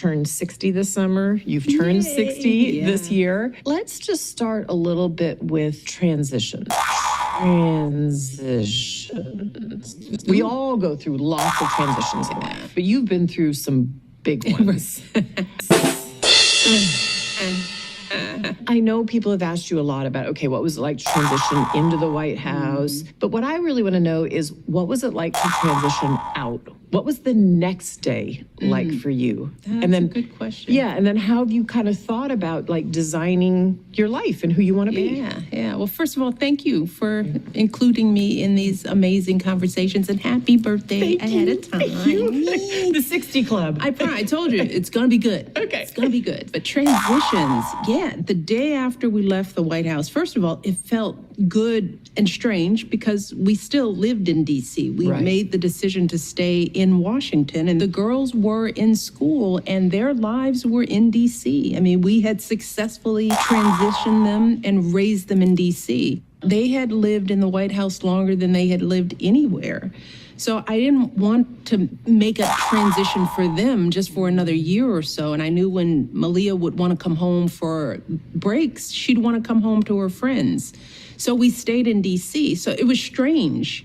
turned 60 this summer. You've turned 60 this year. Let's just start a little bit with transitions. Transitions. We all go through lots of transitions in life, but you've been through some big ones. I know people have asked you a lot about, okay, what was it like to transition into the White House? But what I really want to know is, what was it like to transition out? What was the next day like for you? That's a good question. Yeah, and then how have you kind of thought about like designing your life and who you want to be? Yeah. Well, first of all, thank you for including me in these amazing conversations, and happy birthday ahead of time. Thank you. The 60 Club. I told you, it's going to be good. Okay. It's going to be good. But transitions, the day after we left the White House, first of all, it felt good and strange because we still lived in D.C. We made the decision to stay in Washington, and the girls were in school and their lives were in D.C. I mean, we had successfully transitioned them and raised them in D.C. They had lived in the White House longer than they had lived anywhere. So I didn't want to make a transition for them just for another year or so. And I knew when Malia would want to come home for breaks, she'd want to come home to her friends. So we stayed in D.C. So it was strange.